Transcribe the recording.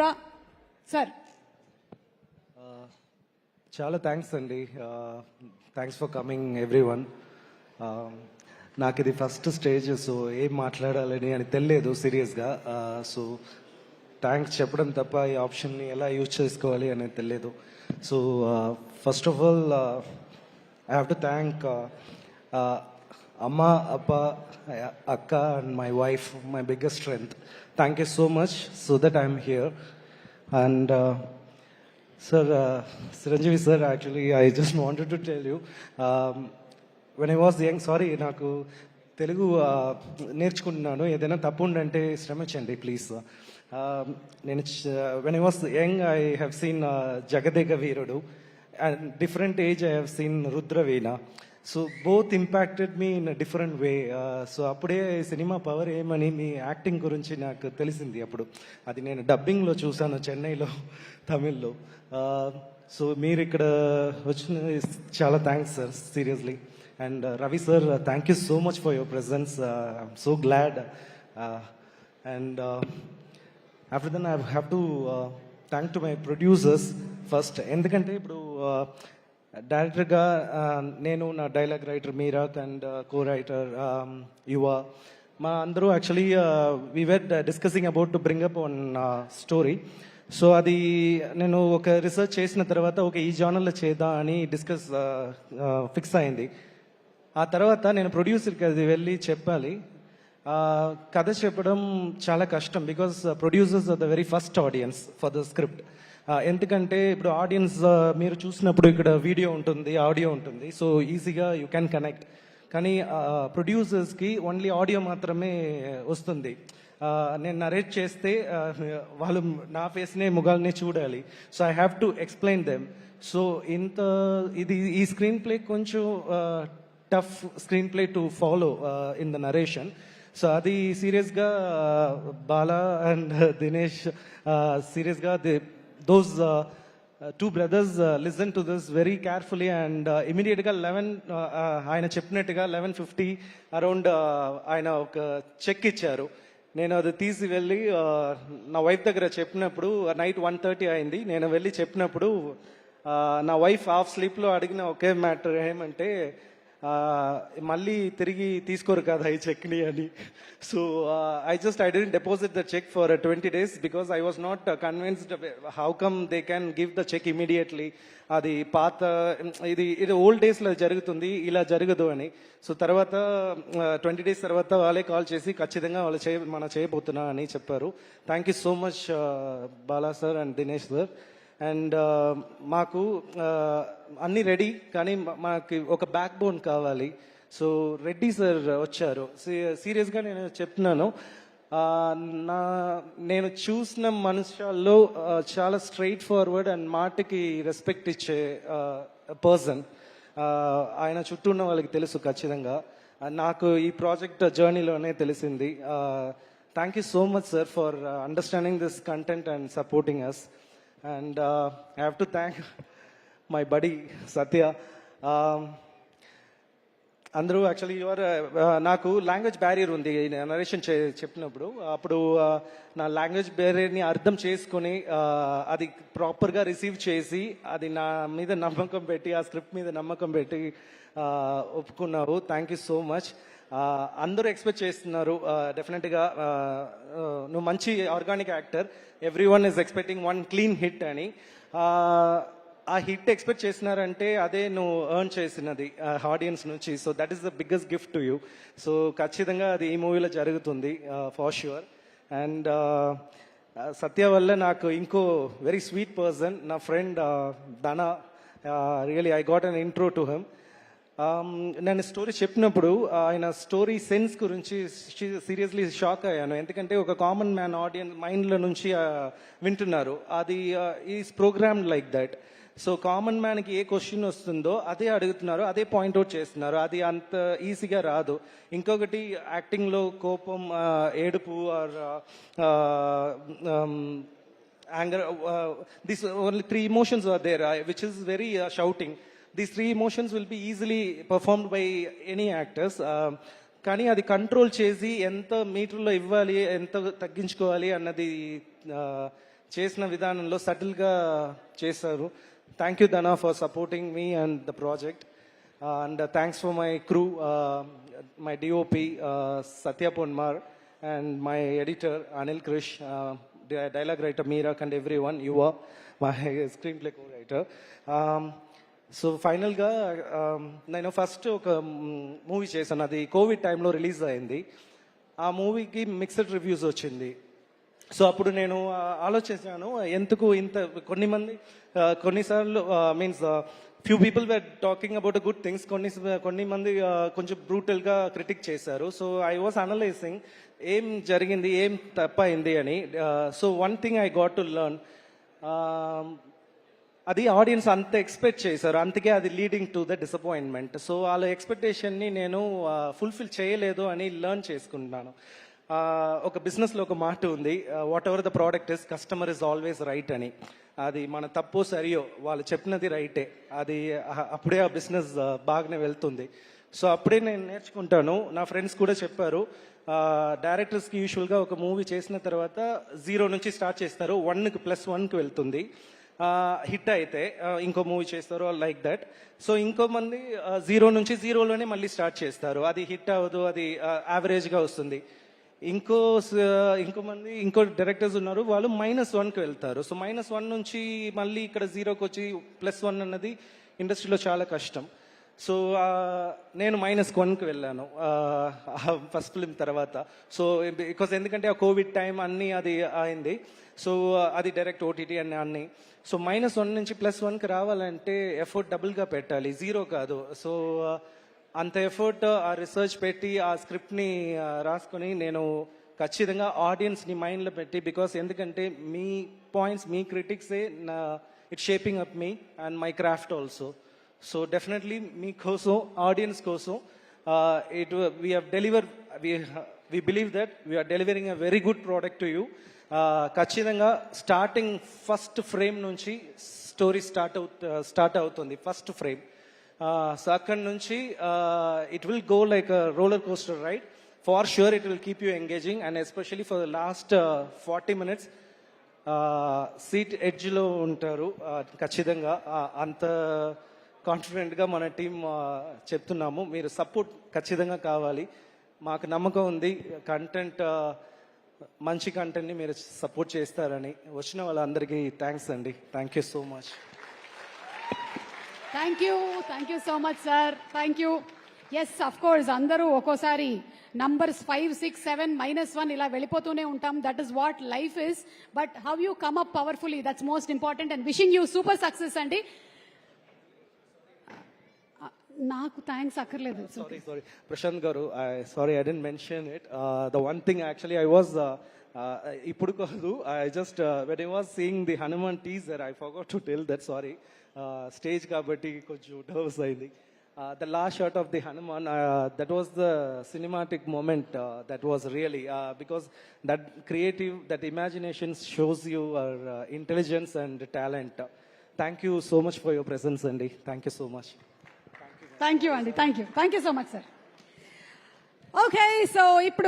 Camera sir. చాలా thanks అండి. Thanks for coming every one. నాకు ఇది ఫస్ట్ స్టేజ్, సో ఏం మాట్లాడాలని అని తెలియదు సీరియస్గా. సో థ్యాంక్స్ చెప్పడం తప్ప ఈ ఆప్షన్ని ఎలా యూజ్ చేసుకోవాలి అనేది తెలియదు. So first of all I have to thank అమ్మ, అప్ప, అక్క and my wife, my biggest strength. Thank you so much so that I'm here. And sir, Chiranjeevi sir, actually I just wanted to tell you, when I was young, sorry, నాకు తెలుగు నేర్చుకుంటున్నాను, ఏదైనా తప్పు ఉందంటే శ్రమించండి please. నేను when I was young I have seen Jagadeka Veerudu, and different age I have seen Rudraveena. So both impacted me in different way. So అప్పుడే cinema power ఏమని మీ acting గురించి నాకు తెలిసింది. అప్పుడు అది నేను డబ్బింగ్లో చూసాను చెన్నైలో, తమిళ్లో. సో మీరు ఇక్కడ వచ్చిన చాలా thanks sir, seriously. And Ravi sir, thank you so much for your presence. I'm so glad. And after then I have to thank to my producers first. ఎందుకంటే ఇప్పుడు డైరెక్టర్గా నేను, నా dialogue writer Meerath and co writer Yuva, మా అందరూ actually we were discussing about to bring up one story. So అది నేను ఒక రీసెర్చ్ చేసిన తర్వాత ఈ జానర్లో చేద్దాం అని ఫిక్స్ అయింది. ఆ తర్వాత నేను ప్రొడ్యూసర్కి అది వెళ్ళి చెప్పాలి. కథ చెప్పడం చాలా కష్టం, because producers are the very first audience for the script. ఎందుకంటే ఇప్పుడు ఆడియన్స్ మీరు చూసినప్పుడు ఇక్కడ వీడియో ఉంటుంది, ఆడియో ఉంటుంది, సో ఈజీగా యూ క్యాన్ కనెక్ట్. కానీ ప్రొడ్యూసర్స్కి ఓన్లీ ఆడియో మాత్రమే వస్తుంది. నేను నరేట్ చేస్తే వాళ్ళు నా ఫేస్నే, ముఖాలనే చూడాలి. So I have to explain them. So ఈ స్క్రీన్ ప్లే కొంచెం tough screen play to follow in the narration. So అది సీరియస్గా బాలా అండ్ దినేష్ సీరియస్గా those two brothers listen to this very carefully, and immediately ga 11 ఆయన చెప్పినట్టుగా 11:50 అరౌండ్ ఆయన ఒక check ఇచ్చారు. నేను అది తీసి వెళ్ళి నా వైఫ్ దగ్గర చెప్పినప్పుడు నైట్ 1:30 అయింది. నేను వెళ్ళి చెప్పినప్పుడు నా వైఫ్ హాఫ్ స్లీప్లో అడిగిన ఒకే మ్యాటర్ ఏమంటే, మళ్ళీ తిరిగి తీసుకోరు కదా ఈ చెక్ని అని. So I didn't deposit the cheque for 20 days because I was not convinced how come they can give the cheque immediately. అది ఇది ఓల్డ్ డేస్లో జరుగుతుంది, ఇలా జరగదు అని. సో తర్వాత 20 days తర్వాత వాళ్ళే కాల్ చేసి ఖచ్చితంగా మనం చేయబోతున్నా అని చెప్పారు. Thank you so much Bala sir and Dinesh sir. And మాకు అన్నీ రెడీ, కానీ మాకు ఒక బ్యాక్ బోన్ కావాలి. సో రెడ్డి సార్ వచ్చారు. సీరియస్గా నేను చెప్తున్నాను, నేను చూసిన మనుషుల్లో చాలా స్ట్రైట్ ఫార్వర్డ్ అండ్ మాటకి రెస్పెక్ట్ ఇచ్చే పర్సన్. ఆయన చుట్టూ ఉన్న వాళ్ళకి తెలుసు ఖచ్చితంగా, నాకు ఈ ప్రాజెక్ట్ జర్నీలోనే తెలిసింది. Thank you so much sir for understanding this content and supporting us. And I have to thank my buddy Satya. అందరూ యాక్చువల్లీ నాకు లాంగ్వేజ్ బ్యారియర్ ఉంది నరేషన్ చెప్పినప్పుడు. అప్పుడు నా లాంగ్వేజ్ బ్యారియర్ని అర్థం చేసుకొని అది ప్రాపర్గా రిసీవ్ చేసి, అది నా మీద నమ్మకం పెట్టి, ఆ స్క్రిప్ట్ మీద నమ్మకం పెట్టి ఒప్పుకున్నావు. Thank you so much. అందరూ ఎక్స్పెక్ట్ చేస్తున్నారు డెఫినెట్గా నువ్వు మంచి organic actor, every one is expecting one clean hit అని. ఆ హిట్ ఎక్స్పెక్ట్ చేసినారంటే అదే నువ్వు ఎర్న్ చేసినది ఆడియన్స్ నుంచి. So that is the biggest gift to you. So ఖచ్చితంగా అది ఈ మూవీలో జరుగుతుంది ఫర్ ష్యూర్. అండ్ సత్య వల్ల నాకు ఇంకో వెరీ స్వీట్ పర్సన్, నా ఫ్రెండ్ ధన. Really I got an intro to him. నేను స్టోరీ చెప్పినప్పుడు ఆయన స్టోరీ సెన్స్ గురించి సీరియస్లీ షాక్ అయ్యాను. ఎందుకంటే ఒక కామన్ మ్యాన్ ఆడియన్స్ మైండ్లో నుంచి వింటున్నారు. అది is program like that. So common మ్యాన్కి ఏ క్వశ్చన్ వస్తుందో అదే అడుగుతున్నారు, అదే పాయింట్అవుట్ చేస్తున్నారు. అది అంత ఈజీగా రాదు. ఇంకొకటి యాక్టింగ్లో కోపం, ఏడుపు are anger, these only 3 emotions are there, which is very shouting. These 3 emotions will be easily performed by any actors. కానీ అది కంట్రోల్ చేసి ఎంత మీటర్లో ఇవ్వాలి, ఎంత తగ్గించుకోవాలి అన్నది చేసిన విధానంలో సటిల్గా చేశారు. Thank you Dhana for supporting me and the project. And thanks for my crew, my DOP Satya Ponmar and my editor Anil Krish, dialogue writer Meerak and every one, you are my screenplay co writer. So ఫైనల్గా నేను first ఒక movie చేశాను, అది Covid టైంలో release అయింది. ఆ మూవీకి mixed reviews వచ్చింది. సో అప్పుడు నేను ఆలోచించాను, ఎందుకు ఇంత కొన్నిసార్లు means few people were talking about good things, కొన్ని మంది కొంచెం బ్రూటల్గా క్రిటిక్ చేశారు. సో ఐ వాస్ అనలైజింగ్ ఏం జరిగింది, ఏం తప్పైంది అని. So one thing I got to learn, అది ఆడియన్స్ అంత ఎక్స్పెక్ట్ చేశారు, అందుకే అది leading to the disappointment. So వాళ్ళ ఎక్స్పెక్టేషన్ని నేను ఫుల్ఫిల్ చేయలేదు అని లెర్న్ చేసుకుంటున్నాను. ఒక బిజినెస్లో ఒక మాట ఉంది, what ever the product is, customer is always right అని. అది మన తప్పో సరియో వాళ్ళు చెప్పినది రైటే, అది అప్పుడే ఆ బిజినెస్ బాగానే వెళ్తుంది. సో అప్పుడే నేను నేర్చుకుంటాను. నా ఫ్రెండ్స్ కూడా చెప్పారు, డైరెక్టర్స్కి యూజువల్గా ఒక మూవీ చేసిన తర్వాత 0 నుంచి స్టార్ట్ చేస్తారు, 1+1కి వెళ్తుంది. హిట్ అయితే ఇంకో మూవీ చేస్తారు లైక్ దట్. సో ఇంకో మంది 0 నుంచి 0లోనే మళ్ళీ స్టార్ట్ చేస్తారు, అది హిట్ అవ్వదు, అది యావరేజ్గా వస్తుంది. ఇంకో డైరెక్టర్స్ ఉన్నారు, వాళ్ళు -1కి వెళ్తారు. సో -1 నుంచి మళ్ళీ ఇక్కడ 0కి వచ్చి +1 అన్నది ఇండస్ట్రీలో చాలా కష్టం. సో నేను -1కి వెళ్ళాను ఫస్ట్ ఫిల్మ్ తర్వాత. సో బికాస్ ఎందుకంటే ఆ కోవిడ్ టైం అన్నీ అది అయింది. సో అది డైరెక్ట్ ఓటీటీ అన్నీ. సో -1 నుంచి +1కి రావాలంటే ఎఫర్ట్ డబుల్గా పెట్టాలి, 0 కాదు. సో అంత ఎఫర్ట్, ఆ రీసెర్చ్ పెట్టి ఆ స్క్రిప్ట్ని రాసుకొని నేను ఖచ్చితంగా ఆడియన్స్ని మైండ్లో పెట్టి, బికాస్ ఎందుకంటే మీ పాయింట్స్, మీ క్రిటిక్సే it shaping up me and my craft also. So definitely మీకోసం, ఆడియన్స్ కోసం we believe that we are delivering a very good product to you. ఖచ్చితంగా స్టార్టింగ్ ఫస్ట్ ఫ్రేమ్ నుంచి స్టోరీ స్టార్ట్ అవుతుంది, ఫస్ట్ ఫ్రేమ్. సో అక్కడి నుంచి it will go like roller coaster ride. For sure it will keep you engaging, and especially for the last 40 minutes seat ఎడ్జ్లో ఉంటారు ఖచ్చితంగా. అంత కాన్ఫిడెంట్గా మన టీం చెప్తున్నాము. మీరు సపోర్ట్ ఖచ్చితంగా కావాలి, మాకు నమ్మకం ఉంది. మంచి కంటెంట్ని మీరు సపోర్ట్ చేస్తారని. వచ్చిన వాళ్ళందరికీ థ్యాంక్స్ అండి. Thank you so much. Thank you so much sir, thank you. Yes, of course అందరూ ఒక్కోసారి నంబర్స్ 5, 6, 7, -1 ఇలా వెళ్ళిపోతూనే ఉంటాం. That is what life is. But how you come up powerfully, that's most important. And wishing you super success అండి. నాకు thanks అక్కర్లేదు. Sorry Prashanth గారు, sorry I didn't mention it. The one thing actually I was ఇప్పుడు కాదు, I just when I was seeing the Hanuman teaser I forgot to tell that. Sorry, stage కాబట్టి కొంచెం nervous అయింది. The last shot of the Hanuman, that was the cinematic moment. That was really because that imagination shows your intelligence and talent. Thank you so much for your presence, Andy. Thank you so much. Thank you అండి, thank you so much sir. Okay, so ఇప్పుడు